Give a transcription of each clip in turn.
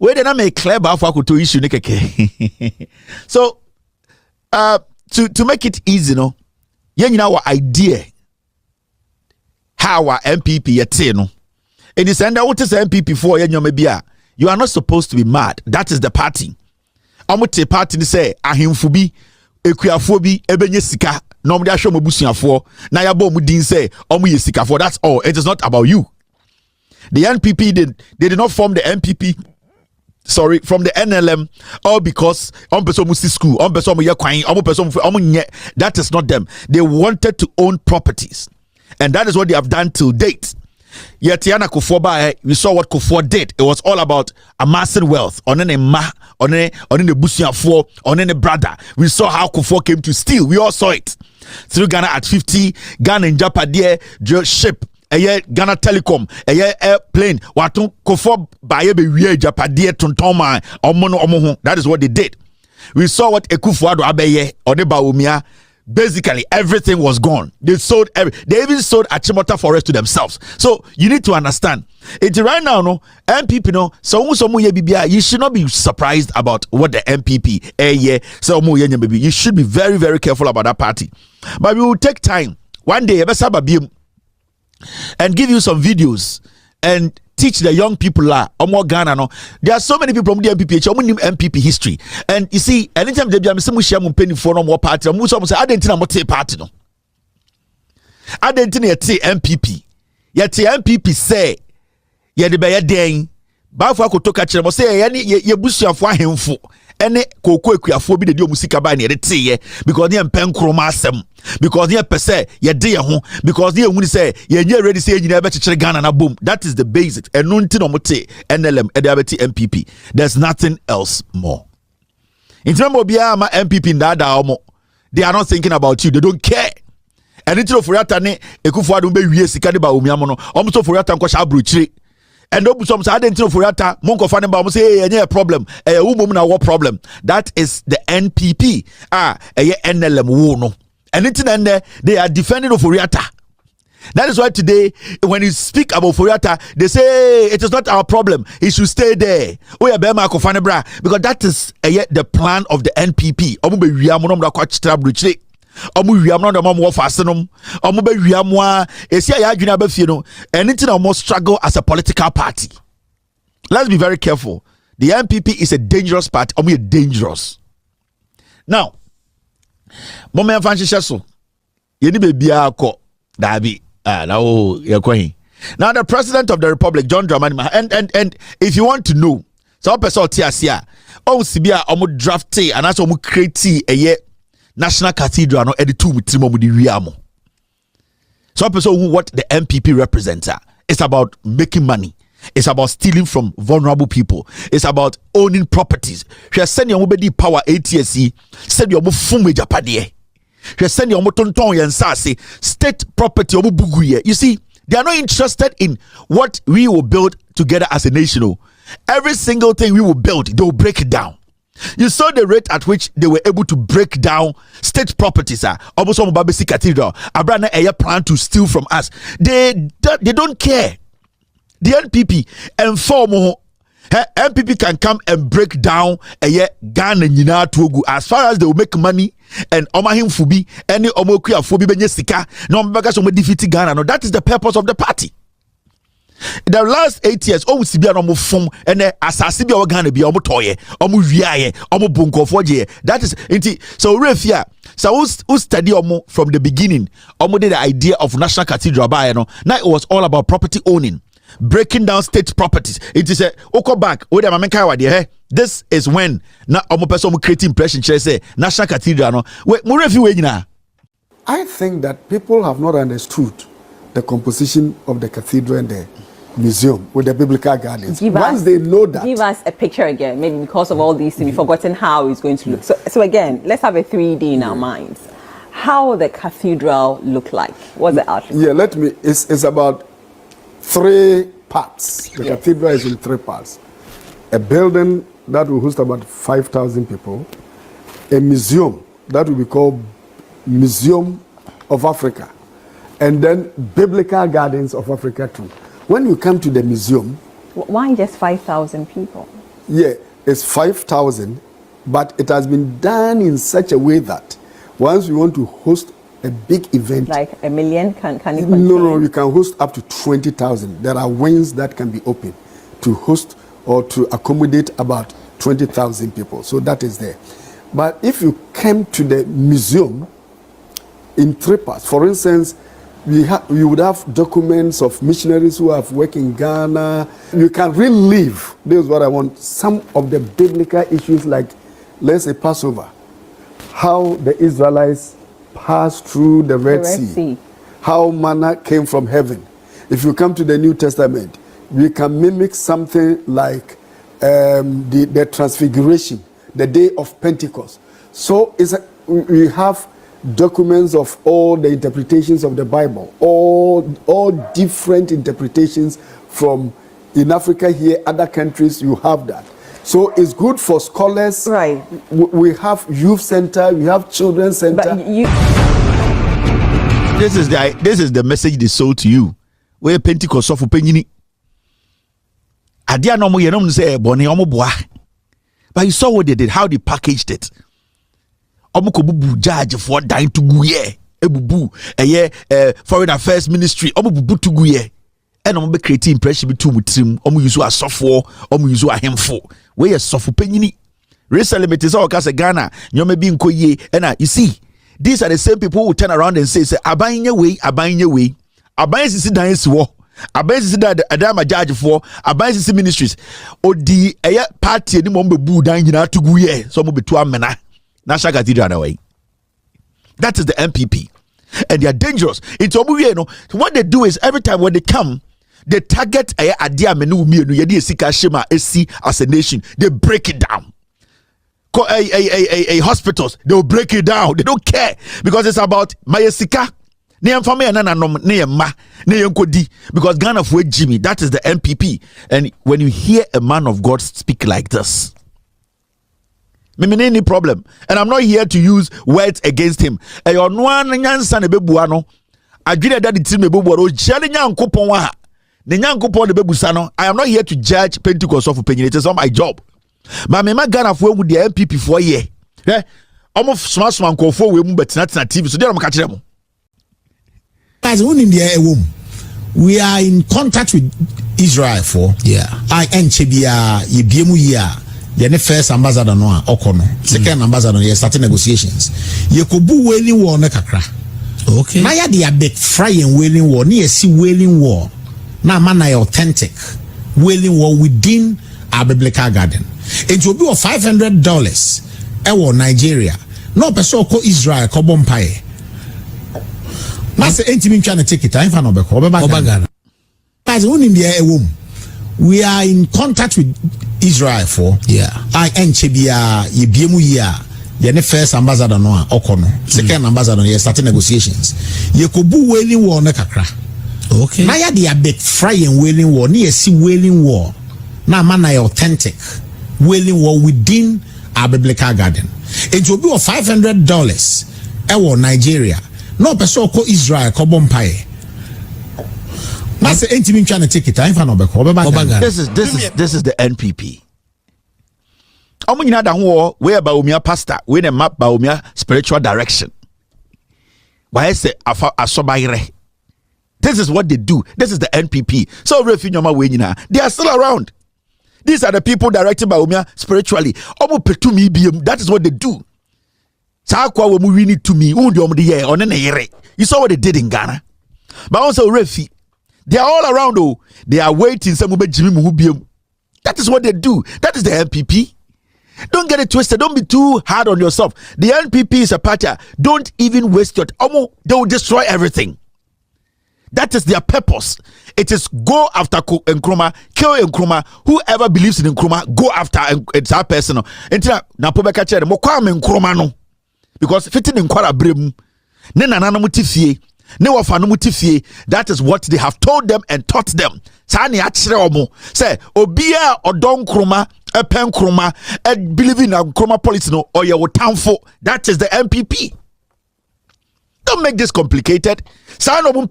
we did not make clear about to issue nikeke. So to make it easy, no, you know our idea how our MPP yet no. And it's and what is MPP for you are not supposed to be mad. That is the party. Amote party ni say ahemfubi ekuafobi ebenye sika no mo de ahwe mobusuafo na ya bo mu din say omo ye sika for. That's all. It is not about you. The NPP they did not form the NPP from the NLM all because on person mu school on person mu ye kwan on person mu that is not them. They wanted to own properties, and that is what they have done till date. Yet Tiana Kufuor, we saw what Kufuor did. It was all about amassing wealth. On the Busiafo, on any brother. We saw how Kufuor came to steal. We all saw it. Through Ghana at 50, Ghana in Japadie, ship, Ghana Telecom, airplane. Watu Kufuor baye be wie Japadie tontoma omono. That is what they did. We saw what Ekufuor abeye Odeba Umia. Basically, everything was gone. They even sold Achimota Forest to themselves. So you need to understand. It's right now, no MPP, no. You should not be surprised about what the MPP. You should be very, very careful about that party. But we will take time. One day, and give you some videos and teach the young people Ghana. No, there are so many people from the MPP history, and you see, anytime they be some share penny for no more party, say I didn't know party no. I didn't know MPP. Yet MPP say ye de be den ba for akotoka kire mo say ye busuafo ahemfo ene koko ekuafo bi de musika ba na ye de because ye mpen kroma asem because ye pese ye de ye ho because ye hunu say ye nye ready say nyina be kekere Ghana na boom. That is the basics. Enu nti no mote NLM e de abeti MPP. There's nothing else more. In terms of ma MPP ndada omo, they are not thinking about you. They don't care. And until Foriata ne Ekufuor be wie sika de ba omiamo no omo so Foriata nkwa sha abrochire. And some say identity for yata monko fane ba say any problem na what problem. That is the NPP NLM wo no. And they are defending Oforiata. That is why today when you speak about Oforiata they say it is not our problem, he should stay there. Because that is the plan of the NPP. Anything almost struggle as a political party. Let's be very careful. The NPP is a dangerous party. Dangerous. Now, now the President of the Republic, John Dramani, and if you want to know, so person TSA, drafty and also create a National Cathedral no editu mutrimo mu di wiamo. So person what the MPP represents it's about making money. It's about stealing from vulnerable people. It's about owning properties. We are sending your power ATSC, send your fun with Japadie. We are sending your tonton yansase state property omu buguye. You see, they are not interested in what we will build together as a nation. Every single thing we will build, they will break it down. You saw the rate at which they were able to break down state properties. Almost on Babisi Cathedral. Abrana Aya plan to steal from us. They don't care. The NPP and form NPP can come and break down Ghana Nina Togu as far as they will make money and Omahim Fubi any Omokia Fubi Benyesika no Bagas defeat Ghana. No, that is the purpose of the party. The last 8 years, we be an form and assassin be Ghana be toye, wiaye, bunko foje. That is so refia. So who study from the beginning, did the idea of National Cathedral by now it was all about property owning, breaking down state properties. It is a Oko Bank, this is when na person create impression say National Cathedral no. I think that people have not understood the composition of the cathedral and the museum with the biblical gardens. Once they know that, give us a picture again. Maybe because of all these things, we've forgotten how it's going to look. So again, let's have a 3D in our minds. How will the cathedral look like? What's the outline? Yeah, it's about 3 parts. The cathedral is in 3 parts. A building that will host about 5,000 people. A museum that will be called Museum of Africa. And then Biblical Gardens of Africa too. When you come to the museum... Why just 5,000 people? Yeah, it's 5,000, but it has been done in such a way that once we want to host a big event, like 1 million, can it contain? No, you can host up to 20,000. There are wings that can be open to host or to accommodate about 20,000 people. So that is there. But if you came to the museum in 3 parts, for instance, we would have documents of missionaries who have worked in Ghana. You can relive, this is what I want, some of the biblical issues like, let's say, Passover, how the Israelites passed through the Red Sea, how manna came from heaven. If you come to the New Testament, we can mimic something like the Transfiguration, the day of Pentecost. So we have documents of all the interpretations of the Bible, all different interpretations from in Africa here, other countries, you have that. So it's good for scholars. Right. We have youth center, we have children's center. But this is the message they sold to you. Where Pentecost of Penini. Adia no mo yenom say boni omo boa. But you saw what they did, how they packaged it. Omo ko bubu judge for dying to go ye. Ebubu foreign affairs ministry omo bubu to go ye. And omo be create impression be too mutrim. Omo use a software, omo use a hemfo. Where you suffer penini. Recently it is all case Ghana. Nyome bi nko ye. And you see, these are the same people who turn around and say abayin your way. Abayin sisi dan siwo. Abayin sisi da adama judge for abayin sisi ministries. Odi party ni mo bebu dan nyina to go ye. So mo betu amena. National Cathedral away. That is the NPP. And they are dangerous. It's what they do is every time when they come, they target as a nation. They break it down. Hospitals, they will break it down. They don't care because it's about Mayesika. Because Ghana for Jimmy, that is the NPP. And when you hear a man of God speak like this, any problem, and I'm not here to use words against him. I am not here to judge Pentecost of opinion. It is not my job. But me Ghana for with the NPP for a year. Almost smart man call for we but not TV. So I'm catching them. As we are in contact with Israel for I the first ambassador no okono second ambassador ye starting negotiations ye kobu wailing war na kakra okay na ya de abek frying wailing war na si wailing war na man na authentic wailing war within our biblical garden it will be of $500 ewo Nigeria no person ko Israel ko bompae na se entimi ntwa na ticket I fa no be ko be bagana as one in the we are in contact with Israel for I the first ambassador no okono second ambassador ye starting negotiations ye kobu wailing war na kakra okay na ya de abek frying wailing war na si wailing war na man na authentic wailing war within our biblical garden it will be of $500 ewo Nigeria no person ko Israel ko bompae. This is the NPP. Where Baumia pastor, when a map Baumia spiritual direction. Why I say this is what they do. This is the NPP. So they are still around. These are the people directed by Baumia spiritually. That is what they do. You saw what they did in Ghana. But also Refi. They are all around. They are waiting. That is what they do. That is the NPP. Don't get it twisted. Don't be too hard on yourself. The NPP is a party. Don't even waste your time. They will destroy everything. That is their purpose. It is go after Nkrumah, kill Nkrumah. Whoever believes in Nkrumah, go after. It's our personal. Because fitting in Kwara Brim, that is what they have told them and taught them. Say obia odon kroma a pen kroma and believe in a kroma policy no or your town for that is the NPP. Don't make this complicated. Sign of for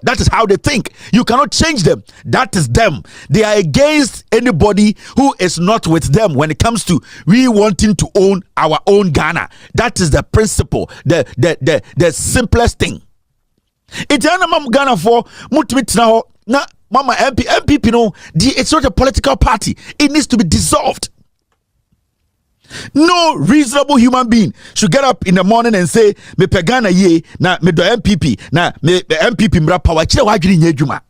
that is how they think. You cannot change them. That is them. They are against anybody who is not with them when it comes to we wanting to own our own Ghana. That is the principle, the simplest thing. It's Ghana for now. Mama NPP, no, it's not a political party. It needs to be dissolved. No reasonable human being should get up in the morning and say, me pegana ye, na me do NPP, na me NPP mra power. Chile wa juma.